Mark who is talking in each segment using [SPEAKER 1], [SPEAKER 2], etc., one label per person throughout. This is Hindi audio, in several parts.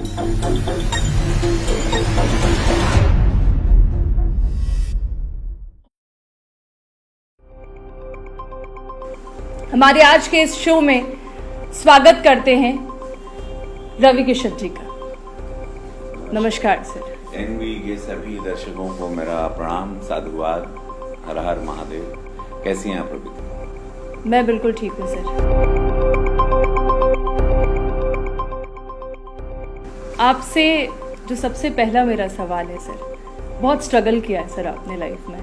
[SPEAKER 1] हमारे आज के इस शो में स्वागत करते हैं रवि किशन जी का। नमस्कार सर।
[SPEAKER 2] एनवी के सभी दर्शकों को मेरा प्रणाम, साधुवाद, हर हर महादेव। कैसी हैं आप प्रकृति?
[SPEAKER 1] मैं बिल्कुल ठीक हूँ सर। आपसे जो सबसे पहला मेरा सवाल है सर, बहुत स्ट्रगल किया है सर आपने लाइफ में,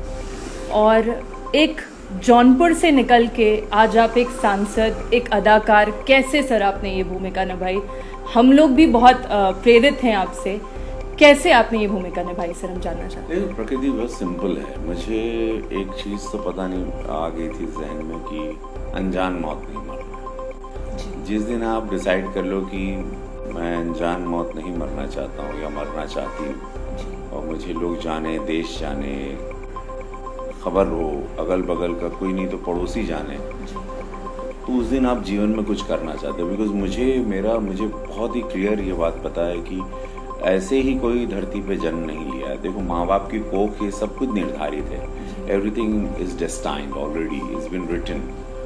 [SPEAKER 1] और एक जौनपुर से निकल के आज आप एक सांसद, एक अदाकार, कैसे सर आपने ये भूमिका निभाई? हम लोग भी बहुत प्रेरित हैं आपसे। कैसे आपने ये भूमिका निभाई सर, हम जानना चाहते हैं।
[SPEAKER 2] प्रकृति बहुत सिंपल है। मुझे एक चीज़ तो पता नहीं आ गई थी जहन में कि अनजान मौत नहीं मरना। जिस दिन आप डिसाइड कर लो कि मैं अनजान मौत नहीं मरना चाहता हूँ या मरना चाहती हूँ, और मुझे लोग जाने, देश जाने, खबर हो, अगल बगल का कोई नहीं तो पड़ोसी जाने, तो उस दिन आप जीवन में कुछ करना चाहते हो। बिकॉज मुझे बहुत ही क्लियर ये बात पता है कि ऐसे ही कोई धरती पे जन्म नहीं लिया है। देखो, माँ बाप की कोख ये सब कुछ निर्धारित है। Everything is destined already, is been written.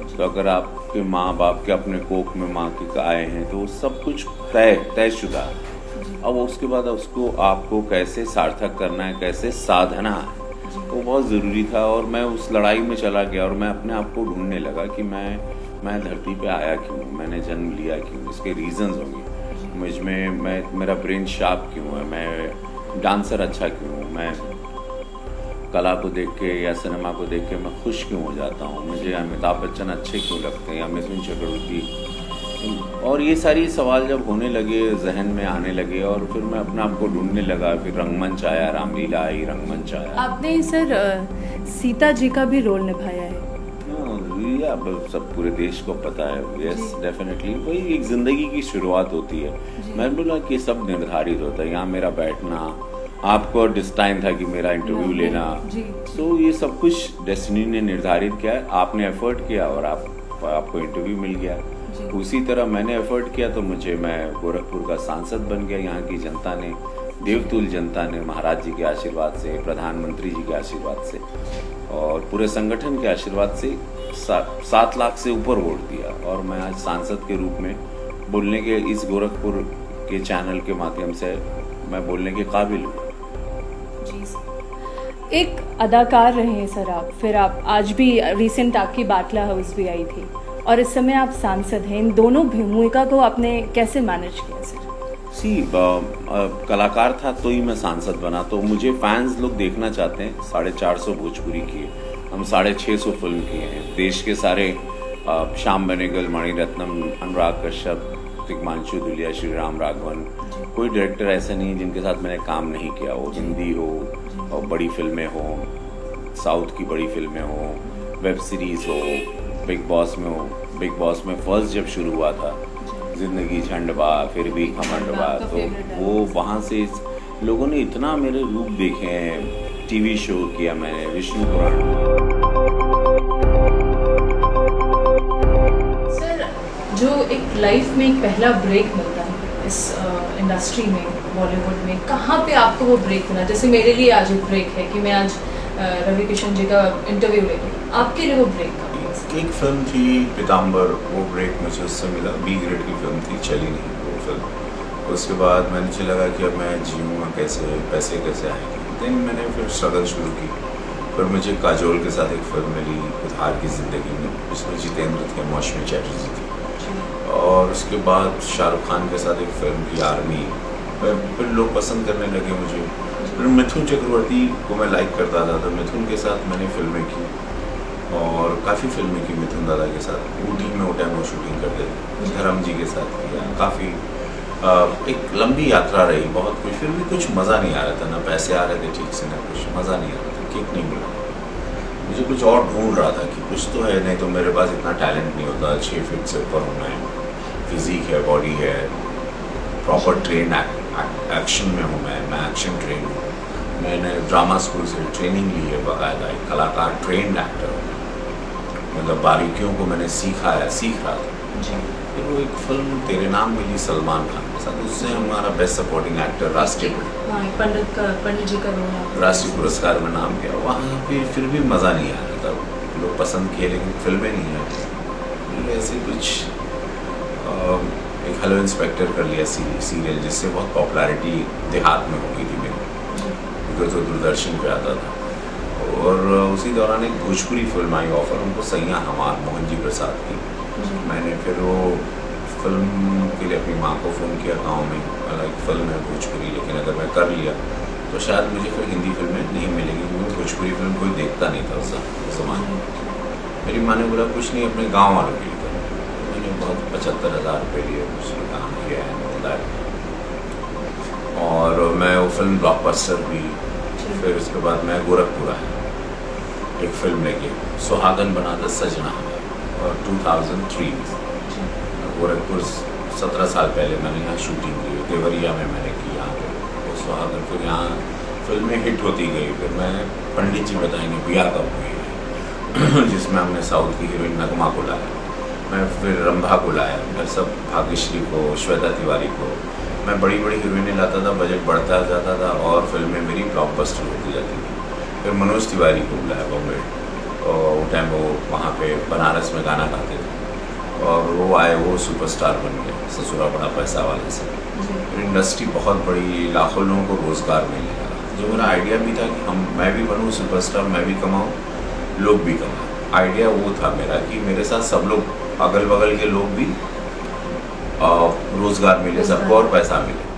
[SPEAKER 2] तो अगर आपके माँ बाप के अपने कोख में माँ के आए हैं तो सब कुछ तयशुदा है। अब उसके बाद उसको आपको कैसे सार्थक करना है, कैसे साधना है, वो बहुत ज़रूरी था। और मैं उस लड़ाई में चला गया और मैं अपने आप को ढूंढने लगा कि मैं धरती पे आया क्यों, मैंने जन्म लिया क्यों, इसके रीजंस होंगे मुझ में, मेरा ब्रेन शार्प क्यों है, मैं डांसर अच्छा क्यों हूँ, मैं कला को देख के या सिनेमा को देख के मैं खुश क्यों हो जाता हूँ, मुझे अमिताभ बच्चन अच्छे क्यों लगते हैं या मिथुन चक्रवर्ती। और ये सारी सवाल जब होने लगे, जहन में आने लगे, और फिर मैं अपने आप को ढूंढने लगा। फिर रंगमंच आया, रामलीला आई, रंगमंच आया।
[SPEAKER 1] आपने सर सीता जी का भी रोल निभाया है।
[SPEAKER 2] अब सब पूरे देश को पता है। यस, डेफिनेटली वही एक जिंदगी की शुरुआत होती है। मैं बोला कि सब निर्धारित होता है। यहाँ मेरा बैठना, आपको डिस्टाइन था कि मेरा इंटरव्यू लेना, तो ये सब कुछ डेस्टिनी ने निर्धारित किया है। आपने एफर्ट किया और आपको इंटरव्यू मिल गया। उसी तरह मैंने एफर्ट किया तो मैं गोरखपुर का सांसद बन गया। यहाँ की जनता ने, देवतुल जनता ने, महाराज जी के आशीर्वाद से, प्रधानमंत्री जी के आशीर्वाद से और पूरे संगठन के आशीर्वाद से 7 लाख से ऊपर वोट दिया, और मैं आज सांसद के रूप में बोलने के, इस गोरखपुर के चैनल के माध्यम से मैं बोलने के काबिल हूँ।
[SPEAKER 1] एक अदाकार रहे हैं सर आप, फिर आप आज भी रिसेंट आपकी बाटला हाउस भी आई थी, और इस समय आप सांसद हैं। इन दोनों भूमिका को आपने कैसे मैनेज किया सर?
[SPEAKER 2] कलाकार था तो ही मैं सांसद बना। तो मुझे फैंस लोग देखना चाहते हैं। 450 भोजपुरी किए, हम 650 फिल्म किए हैं। देश के सारे श्याम बेनेगल, मणिरत्नम, अनुराग कश्यप, तिग्मांशु धुलिया, श्री राम राघवन, कोई डायरेक्टर ऐसा नहीं जिनके साथ मैंने काम नहीं किया हो। हिंदी हो और बड़ी फिल्में हो, साउथ की बड़ी फिल्में हो, वेब सीरीज हो, बिग बॉस में हो। बिग बॉस में फर्स्ट जब शुरू हुआ था, जिंदगी झंडबा फिर भी घमंडबा, तो वो वहाँ से लोगों ने इतना मेरे रूप देखे हैं। टीवी शो किया मैंने, विष्णु पुराण।
[SPEAKER 1] सर, जो एक लाइफ में एक पहला ब्रेक मिलता है इस इंडस्ट्री में, बॉलीवुड में, कहाँ पे आपको वो ब्रेक मिला? जैसे मेरे लिए आज एक ब्रेक है कि मैं आज रवि किशन जी का इंटरव्यू ले लूँ, आपके लिए वो ब्रेक का?
[SPEAKER 2] एक फिल्म थी पीताम्बर, वो ब्रेक मुझे उससे मिला। बी ग्रेड की फिल्म थी, चली नहीं वो फिल्म। उसके बाद मुझे लगा कि अब मैं जीऊँगा कैसे, पैसे कैसे आएंगे। देन मैंने फिर स्ट्रगल शुरू की। फिर मुझे काजोल के साथ एक फिल्म मिली, उधार की ज़िंदगी में, उसमें जितेंद्र थे, मौसमी चैटर्जी थी। और उसके बाद शाहरुख खान के साथ एक फिल्म थी, आर्मी। फिर लोग पसंद करने लगे मुझे। फिर मिथुन चक्रवर्ती को मैं लाइक करता था, तो मिथुन के साथ मैंने फिल्में की, और काफ़ी फिल्में की मिथुन दादा के साथ। ऊटी में वो टाइम वो शूटिंग करते थे, धर्म जी के साथ किया। काफ़ी एक लंबी यात्रा रही, बहुत कुछ। फिर भी कुछ मज़ा नहीं आ रहा था, ना पैसे आ रहे थे ठीक से, ना कुछ मज़ा नहीं आ रहा था, किक नहीं मिला। मुझे कुछ और ढूंढ रहा था कि कुछ तो है, नहीं तो मेरे पास इतना टैलेंट नहीं होता। 6 फीट से ऊपर होना है, फिजिक है, बॉडी है, प्रॉपर ट्रेन एक्शन में हूँ मैं एक्शन ट्रेन हूँ। मैंने ड्रामा स्कूल से ट्रेनिंग ली है, बाकायदा एक कलाकार ट्रेंड एक्टर हूँ। मतलब बारीकियों को मैंने सीख रहा था।
[SPEAKER 1] जी।
[SPEAKER 2] फिर वो एक फिल्म तेरे नाम मिली सलमान खान के साथ, उससे हमारा बेस्ट सपोर्टिंग एक्टर राष्ट्रीय
[SPEAKER 1] हाँ, पंडित जी का रोल है।
[SPEAKER 2] राष्ट्रीय पुरस्कार में नाम किया। वहाँ पे फिर भी मज़ा नहीं आ रहा था, लोग पसंद किए लेकिन फिल्में नहीं आई। ऐसे कुछ एक हेलो इंस्पेक्टर कर लिया सीरियल, जिससे बहुत पॉपुलैरिटी देहात में हो गई थी मेरी, बिकॉज वो दूरदर्शन पे आता था। और उसी दौरान एक भोजपुरी फिल्म आई ऑफर उनको, सैया हमार, मोहन जी प्रसाद की। मैंने फिर वो फिल्म के लिए अपनी माँ को फ़ोन किया गांव में, एक फ़िल्म है भोजपुरी, लेकिन अगर मैं कर लिया तो शायद मुझे फिर हिंदी फिल्में नहीं मिलेंगी, क्योंकि भोजपुरी फिल्म कोई देखता नहीं था उस ज़माने में। मेरी माँ ने बोला कुछ नहीं, अपने गाँव वालों के लिए करो। तो मैंने बहुत 75,000 रुपये लिए, उसमें काम किया है, और मैं वो फिल्म ब्लॉकबस्टर हुई। फिर उसके बाद मैं गोरखपुर आया एक फिल्म लेके, सुहागन बना द सजना, और 2003 गोरखपुर 17 साल पहले मैंने यहाँ शूटिंग की, देवरिया में मैंने की यहाँ पे वो सुहागन। फिर यहाँ फिल्में हिट होती गई। फिर मैं पंडित जी बताएंगे बिया कब हुई है जिसमें हमने साउथ की हीरोइन नगमा को लाया, मैं फिर रंभा को लाया, मैं सब भाग्यश्री को, श्वेता तिवारी को, मैं बड़ी बड़ी हीरोइनें लाता था, बजट बढ़ता जाता था और फिल्में मेरी ब्लॉकबस्टर होती जाती थी। फिर मनोज तिवारी को बुलाया बॉम्बे, और वो टाइम वो वहाँ पे बनारस में गाना गाते थे, और वो आए, वो सुपरस्टार बन गए, ससुरा बड़ा पैसा वाले से। फिर इंडस्ट्री बहुत बड़ी, लाखों लोगों को रोज़गार मिलने लगा। जो मेरा आइडिया भी था कि मैं भी बनूँ सुपरस्टार, मैं भी कमाऊँ, लोग भी कमाएँ। आइडिया वो था मेरा कि मेरे साथ सब लोग, अगल बगल के लोग भी रोज़गार मिले, सबको और पैसा मिले।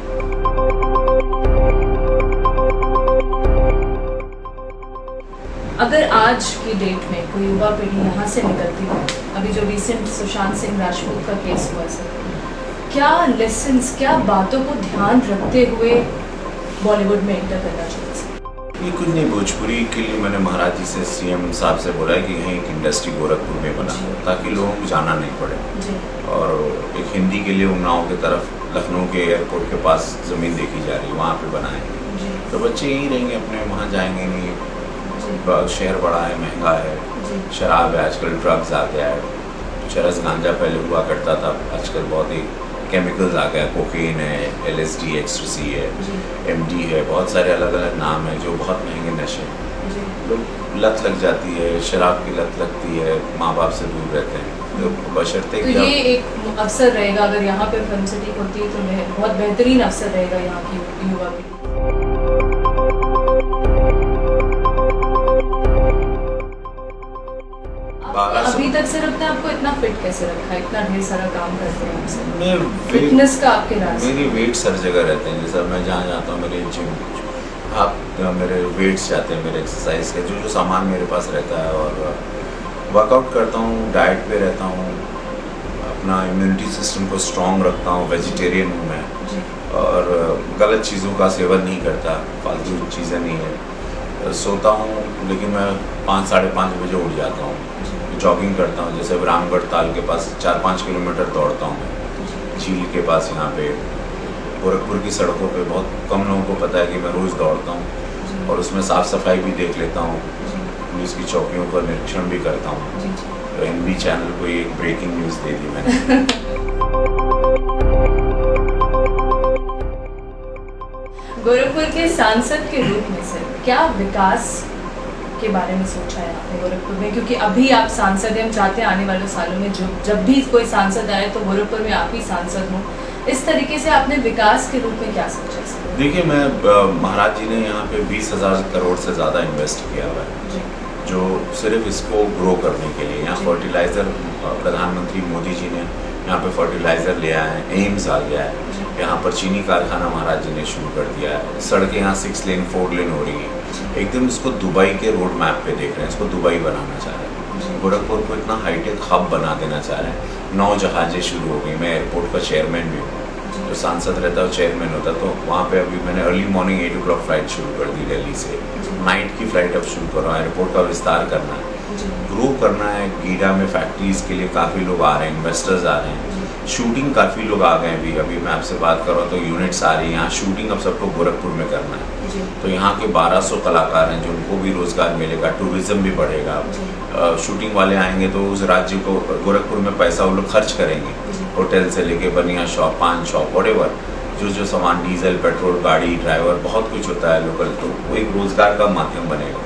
[SPEAKER 1] अगर आज की डेट में कोई युवा पीढ़ी यहाँ से निकलती है, अभी जो रिसेंट सुशांत सिंह राजपूत का केस हुआ सर, क्या लेसन्स, क्या बातों को ध्यान रखते हुए बॉलीवुड में एंटर करना चाहिए?
[SPEAKER 2] ये कुछ नहीं, भोजपुरी के लिए मैंने महाराज जी से, सीएम साहब से बोला है कि यहीं एक इंडस्ट्री गोरखपुर में बना, ताकि लोगों को जाना नहीं पड़े। और एक हिंदी के लिए उन्नाव की तरफ, लखनऊ के एयरपोर्ट के पास ज़मीन देखी जा रही है, वहाँ पे बनाएंगे तो बच्चे यहीं रहेंगे अपने, वहाँ जाएंगे नहीं। शहर बड़ा है, महंगा है, शराब है, आजकल ड्रग्स आ गया है, चरस गांजा पहले हुआ करता था, आजकल बहुत ही केमिकल्स आ गया, कोकेन है, LSD, एक्सट्रेसी है, MD है, बहुत सारे अलग अलग नाम है जो बहुत महंगे नशे हैं। लोग लत लग जाती है, शराब की लत लगती है, माँ बाप से दूर रहते हैं। तो बशर्ते
[SPEAKER 1] तो ये एक अवसर रहेगा, अगर यहाँ पे फिल्म सिटी होती है तो बहुत बेहतरीन अवसर रहेगा यहाँ की युवा पीढ़ी। अभी तक सर अपने आपको इतना फिट कैसे रखा है, इतना ढेर सारा काम करते हैं आपसे? फिटनेस का आपके राज?
[SPEAKER 2] मेरी वेट हर जगह रहते हैं, जैसे मैं जहाँ जाता हूँ मेरे जिम, आप मेरे वेट्स जाते हैं, मेरे एक्सरसाइज के जो सामान मेरे पास रहता है, और वर्कआउट करता हूँ, डाइट पे रहता हूँ, अपना इम्यूनिटी सिस्टम को स्ट्रॉन्ग रखता हूँ, वेजिटेरियन हूँ मैं, और गलत चीज़ों का सेवन नहीं करता, फालतू चीज़ें नहीं है। सोता हूँ लेकिन मैं 5 साढ़े 5 बजे उठ जाता हूँ, जॉगिंग करता हूँ, जैसे रामगढ़ ताल के पास 4-5 किलोमीटर दौड़ता हूँ, झील के पास यहाँ पे, गोरखपुर की सड़कों पे बहुत कम लोगों को पता है कि मैं रोज़ दौड़ता हूँ, और उसमें साफ़ सफाई भी देख लेता हूँ, पुलिस की चौकियों का निरीक्षण भी करता हूँ। तो NB चैनल को एक ब्रेकिंग न्यूज़ दे दी मैंने।
[SPEAKER 1] गोरखपुर के सांसद के रूप में सर क्या विकास के बारे में सोचा है आपने गोरखपुर में, क्योंकि अभी आप सांसद हैं, हम चाहते हैं आने वाले सालों में जब भी कोई सांसद आए तो गोरखपुर में आप ही सांसद हों, इस तरीके से आपने विकास के रूप में क्या सोचा है?
[SPEAKER 2] देखिए, मैं महाराज जी ने यहाँ पे 20,000 करोड़ से ज़्यादा इन्वेस्ट किया हुआ है, जो सिर्फ इसको ग्रो करने के लिए। यहाँ फर्टिलाइज़र, प्रधानमंत्री मोदी जी ने यहाँ पे फर्टिलाइज़र ले आए हैं, एम्स आ गया है, यहाँ पर चीनी कारखाना महाराज जी ने शुरू कर दिया है, सड़कें यहाँ 6 लेन 4 लेन हो रही हैं, एकदम इसको दुबई के रोड मैप पे देख रहे हैं, इसको दुबई बनाना चाह रहे हैं, गोरखपुर को इतना हाईटेक हब बना देना चाह रहे हैं। 9 जहाज़ें शुरू हो गई, मैं एयरपोर्ट का चेयरमैन भी हूँ, जो सांसद रहता है वो चेयरमैन होता, तो वहाँ पे अभी मैंने अर्ली मॉर्निंग 8 o'clock फ्लाइट शुरू कर दी दिल्ली से, नाइट की फ़्लाइट अब शुरू कर रहा हूँ, एयरपोर्ट का विस्तार करना है, ग्रो करना है। गीडा में फैक्ट्रीज़ के लिए काफ़ी लोग आ रहे हैं, इन्वेस्टर्स आ रहे हैं, शूटिंग काफ़ी लोग आ गए हैं अभी मैं आपसे बात कर रहा हूँ तो यूनिट्स आ रही हैं यहाँ। शूटिंग अब सबको गोरखपुर में करना है, तो यहाँ के 1200 कलाकार हैं जो उनको भी रोज़गार मिलेगा, टूरिज़्म भी बढ़ेगा। शूटिंग वाले आएंगे तो उस राज्य को गोरखपुर में पैसा वो लोग खर्च करेंगे, होटल से लेके बनिया शॉप, पान शॉप, व्हाटएवर जो सामान, डीजल, पेट्रोल, गाड़ी, ड्राइवर, बहुत कुछ होता है लोकल, तो वो एक रोज़गार का माध्यम बनेगा।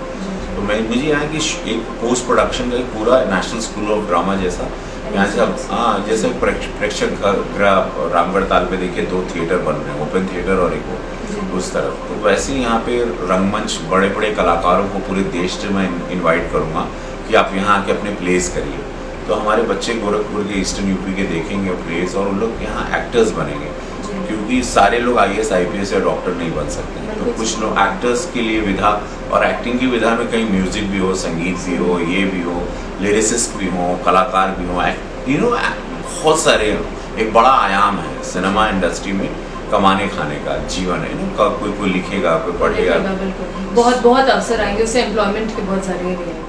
[SPEAKER 2] तो मुझे यहाँ की एक पोस्ट प्रोडक्शन का एक पूरा नेशनल स्कूल ऑफ ड्रामा जैसा यहाँ से अब जैसे प्रेक्षक गृह रामगढ़ ताल पे देखिए 2 थिएटर बन रहे हैं, ओपन थिएटर और एक उस तरफ, तो वैसे ही यहाँ पे रंगमंच बड़े बड़े कलाकारों को पूरे देश से मैं इनवाइट करूँगा कि आप यहाँ आके अपने प्लेस करिए। तो हमारे बच्चे गोरखपुर के ईस्टर्न यूपी के देखेंगे प्लेस और उन लोग यहाँ एक्टर्स बनेंगे, क्योंकि सारे लोग IAS IPS या डॉक्टर नहीं बन सकते। तो कुछ लोग एक्टर्स के लिए विधा, और एक्टिंग की विधा में कहीं म्यूजिक भी हो, संगीत भी हो, ये भी हो, लिरिसिस्ट भी हो, कलाकार भी हो, बहुत सारे, एक बड़ा आयाम है सिनेमा इंडस्ट्री में कमाने खाने का जीवन है। कोई लिखेगा, कोई पढ़ेगा,
[SPEAKER 1] बहुत बहुत अवसर आएंगे, उससे एम्प्लॉयमेंट के बहुत सारे भी आएंगे।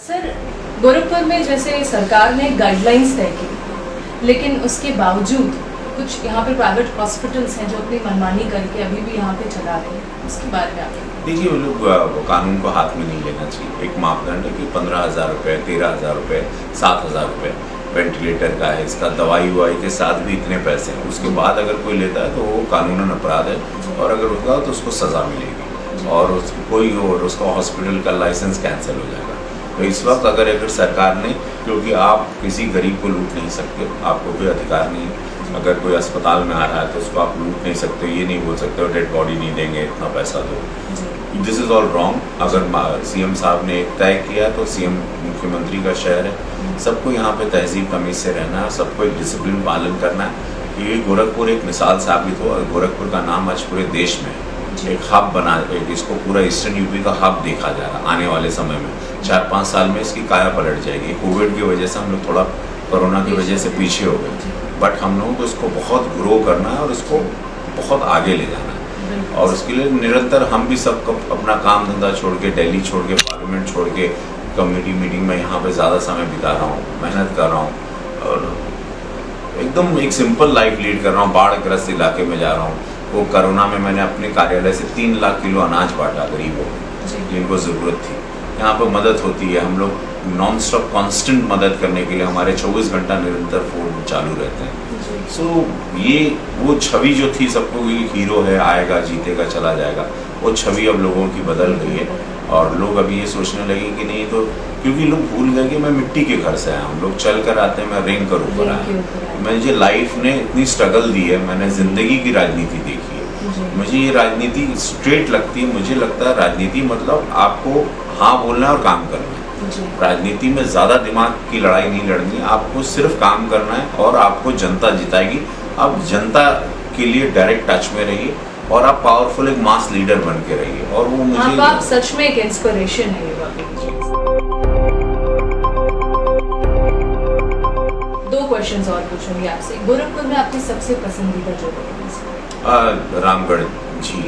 [SPEAKER 1] सर, गोरखपुर में जैसे सरकार ने गाइडलाइंस तय की, लेकिन उसके बावजूद कुछ यहाँ पे प्राइवेट हॉस्पिटल्स हैं जो अपनी मनमानी करके अभी भी यहाँ पे चला रहे हैं, उसके बारे में आप
[SPEAKER 2] देखिए, वो लोग कानून को हाथ में नहीं लेना चाहिए। एक मापदंड है कि 15,000 रुपये, 13,000 रुपये, 7,000 रुपये वेंटिलेटर का है, इसका दवाई उवाई के साथ भी इतने पैसे हैं। उसके बाद अगर कोई लेता है तो वो कानूनन अपराध है, और अगर होगा तो उसको सज़ा मिलेगी और उसका हॉस्पिटल का लाइसेंस कैंसिल हो जाएगा। तो इस वक्त अगर सरकार ने, क्योंकि आप किसी गरीब को लूट नहीं सकते, आपको कोई अधिकार नहीं है। अगर कोई अस्पताल में आ रहा है तो उसको आप लूट नहीं सकते, ये नहीं बोल सकते डेड बॉडी नहीं देंगे, इतना पैसा दो। This is all wrong. अगर सीएम साहब ने एक तय किया तो सीएम मुख्यमंत्री का शहर है, सबको यहाँ पे तहजीब तमीज़ से रहना है, सबको एक डिसिप्लिन पालन करना है। ये गोरखपुर एक मिसाल साबित हो, और गोरखपुर का नाम आज पूरे देश में एक हब बना, इसको पूरा ईस्टर्न यूपी का हब देखा जा रहा है। आने वाले समय में 4-5 साल में इसकी काया पलट जाएगी। कोविड की वजह से हम लोग थोड़ा, कोरोना की वजह से पीछे हो गए, बट हम लोगों को इसको बहुत ग्रो करना है और इसको बहुत आगे ले जाना है। और उसके लिए निरंतर हम भी सब अपना काम धंधा छोड़ के, दिल्ली छोड़ के, पार्लियामेंट छोड़ के, कम्युनिटी मीटिंग में यहाँ पे ज़्यादा समय बिता रहा हूँ, मेहनत कर रहा हूँ और एकदम एक सिंपल लाइफ लीड कर रहा हूँ। बाढ़ग्रस्त इलाके में जा रहा हूँ। वो कोरोना में मैंने अपने कार्यालय से 3 लाख किलो अनाज बांटा गरीबों को जिनको ज़रूरत थी। यहाँ पर मदद होती है, हम लोग नॉन स्टॉप कॉन्स्टेंट मदद करने के लिए हमारे 24 घंटा निरंतर फ़ोन चालू रहते हैं। ये वो छवि जो थी सबको, ये हीरो है, आएगा जीतेगा चला जाएगा, वो छवि अब लोगों की बदल गई है। और लोग अभी ये सोचने लगे कि नहीं, तो क्योंकि लोग भूल गए कि मैं मिट्टी के घर से आया हूँ। लोग चल कर आते हैं, मैं रिंग कर ऊपर आया। मुझे लाइफ ने इतनी स्ट्रगल दी है, मैंने ज़िंदगी की राजनीति देखी है। मुझे ये राजनीति स्ट्रेट लगती है। मुझे लगता है राजनीति मतलब आपको हाँ बोलना है और काम करना है। राजनीति में ज़्यादा दिमाग की लड़ाई नहीं लड़नी है, आपको सिर्फ काम करना है और आपको जनता जिताएगी। आप जनता के लिए डायरेक्ट टच में रहिए और आप पावरफुल एक मास लीडर बन के रहिए। और वो मुझे
[SPEAKER 1] आप सच में एक इंस्पिरेशन है। ये दो क्वेश्चंस और पूछूंगी आपसे। गोरखपुर में आपकी सबसे पसंदीदा जगह?
[SPEAKER 2] रामगढ़ जी।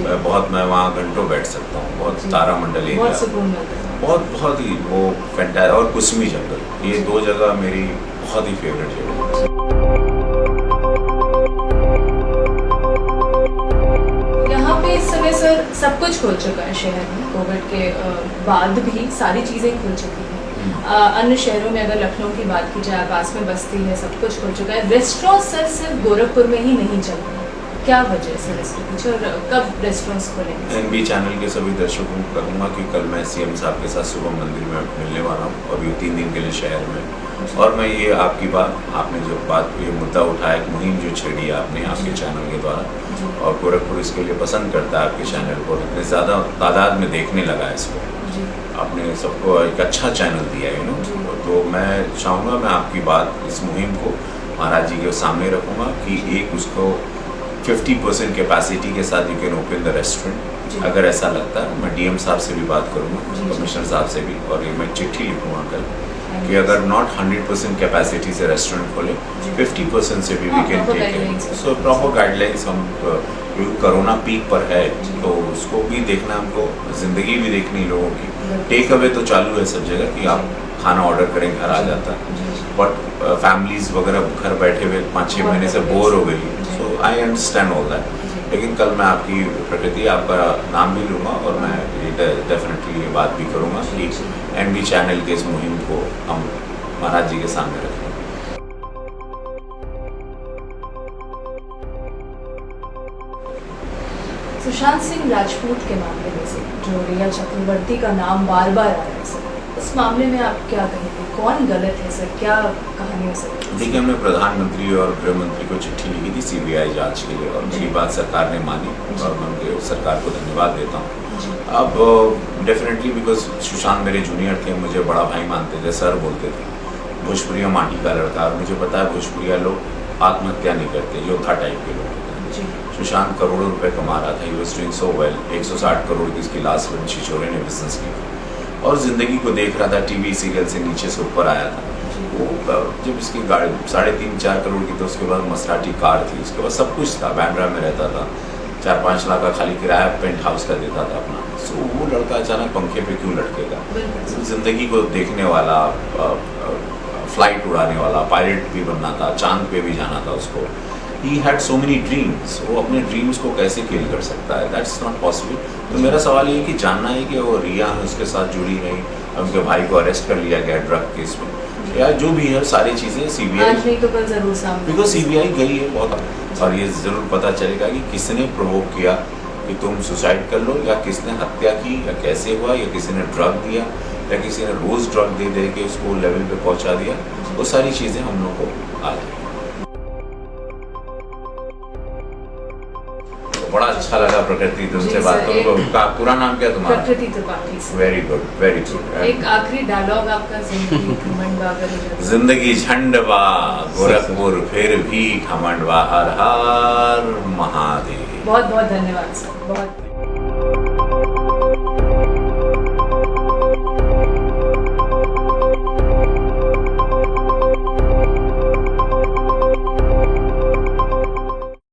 [SPEAKER 2] मैं वहाँ घंटों बैठ सकता हूँ। बहुत तारामंडल एरिया,
[SPEAKER 1] बहुत सुकून मिलता है।
[SPEAKER 2] बहुत ही वो फैंटास्टिक। और कुसमी जंगल, ये 2 जगह मेरी बहुत ही फेवरेट जगह है।
[SPEAKER 1] यहाँ पे इस समय सर सब कुछ खुल चुका है शहर में। कोविड के बाद भी सारी चीज़ें खुल चुकी हैं। अन्य शहरों में अगर लखनऊ की बात की जाए, पास में बस्ती है, सब कुछ खुल चुका है। रेस्टोरेंट सर सिर्फ गोरखपुर में ही नहीं चल रहे, क्या वजह से रेस्टोरेंट, और कब रेस्टोरेंट्स खुलेंगे?
[SPEAKER 2] NB चैनल के सभी दर्शकों को कहूँगा कि कल मैं CM साहब के साथ सुबह मंदिर में मिलने वाला हूँ, और ये 3 दिन के लिए शहर में। और मैं ये आपकी बात, आपने जो बात ये मुद्दा उठाया, एक मुहिम जो छेड़ी है आपने आपके चैनल के द्वारा, और गोरखपुर इसके लिए पसंद करता है आपके चैनल को, इतने ज़्यादा तादाद में देखने लगा है इसको। आपने सबको एक अच्छा चैनल दिया है तो मैं चाहूँगा, मैं आपकी बात, इस मुहिम को महाराज जी के सामने रखूँगा कि एक उसको 50% कैपेसिटी के साथ you can open the restaurant. अगर ऐसा लगता है, मैं DM साहब से भी बात करूँगा, कमिश्नर साहब से भी, और ये मैं चिट्ठी लिखूँगा कल कि अगर नॉट 100% कैपेसिटी से रेस्टोरेंट खोले, 50% से भी we can take. So proper guidelines हम, क्योंकि कोरोना पीक पर है तो उसको भी देखना, हमको ज़िंदगी भी देखनी लोगों की। टेक अवे तो चालू है सब जगह कि आप खाना ऑर्डर करें घर आ जाता है, बट फैमिलीज वगैरह घर बैठे हुए 5-6 महीने से बोर हो गई, सो आई अंडरस्टैंड ऑल दैट। लेकिन कल मैं आपकी प्रकृति, आपका नाम भी लूँगा और मैं डेफिनेटली ये बात भी करूँगा कि NB चैनल के इस मुहिम को हम महाराज जी के सामने रखें।
[SPEAKER 1] सुशांत सिंह राजपूत के मामले में से जो रिया चक्रवर्ती का नाम बार बार आ रहा है सर, उस मामले में आप क्या कहेंगे, कौन गलत है सर, क्या कहानी हो सकती है?
[SPEAKER 2] देखिए, हमने प्रधानमंत्री और गृह मंत्री को चिट्ठी लिखी थी CBI जांच के लिए और मेरी बात सरकार ने मानी और मैं उनके सरकार को धन्यवाद देता हूँ। अब डेफिनेटली बिकॉज सुशांत मेरे जूनियर थे, मुझे बड़ा भाई मानते थे, सर बोलते थे, भोजपुरिया माटी का लड़का, और मुझे पता है भोजपुरिया लोग आत्महत्या नहीं करते, योद्धा टाइप के लोग होते हैं। सुशांत करोड़ों रुपए कमा रहा था, he was doing so well, 160 crore की इसकी लास्ट फिल्म छिछोरे ने बिजनेस की और ज़िंदगी को देख रहा था, टीवी सीरियल से नीचे से ऊपर आया था। वो जब इसकी गाड़ी 3.5-4 करोड़ की, तो उसके बाद मसराटी कार थी, उसके बाद सब कुछ था, बैंड्रा में रहता था, 4-5 लाख का खाली किराया पेंट हाउस का देता था अपना। सो वो लड़का अचानक पंखे पे क्यों लटकेगा? ज़िंदगी को देखने वाला, फ्लाइट उड़ाने वाला, पायलट भी बनना था, चांद पे भी जाना था उसको। He had so many dreams, वो अपने ड्रीम्स को कैसे किल कर सकता है? That's not possible। तो मेरा सवाल ये है कि जानना है कि वो रिया है उसके साथ जुड़ी नहीं, उनके भाई को अरेस्ट कर लिया गया ड्रग केस में, या जो भी है सारी चीज़ें CBI,
[SPEAKER 1] आज नहीं तो कल जरूर सामने,
[SPEAKER 2] बिकॉज CBI गई है बहुत, और ये ज़रूर पता चलेगा कि किसने प्रोवोक किया कि तुम सुसाइड कर लो, या किसने हत्या की, या कैसे हुआ, या किसी ने ड्रग दिया, या किसी ने रोज़ ड्रग दे दे के उसको लेवल पे पहुँचा दिया। वो सारी चीज़ें हम लोग को आ जाएगी। बड़ा अच्छा लगा प्रकृति तुमसे बात करूँ। का पूरा नाम क्या तुम्हारा?
[SPEAKER 1] प्रकृति Tripathi.
[SPEAKER 2] Very good, very good.
[SPEAKER 1] एक आखिरी डायलॉग आपका, जिंदगी घमंडवा
[SPEAKER 2] जिंदगी झंडवा गोरखपुर फिर भी घमंडवा, हर हर महादेव।
[SPEAKER 1] बहुत बहुत धन्यवाद सर, बहुत।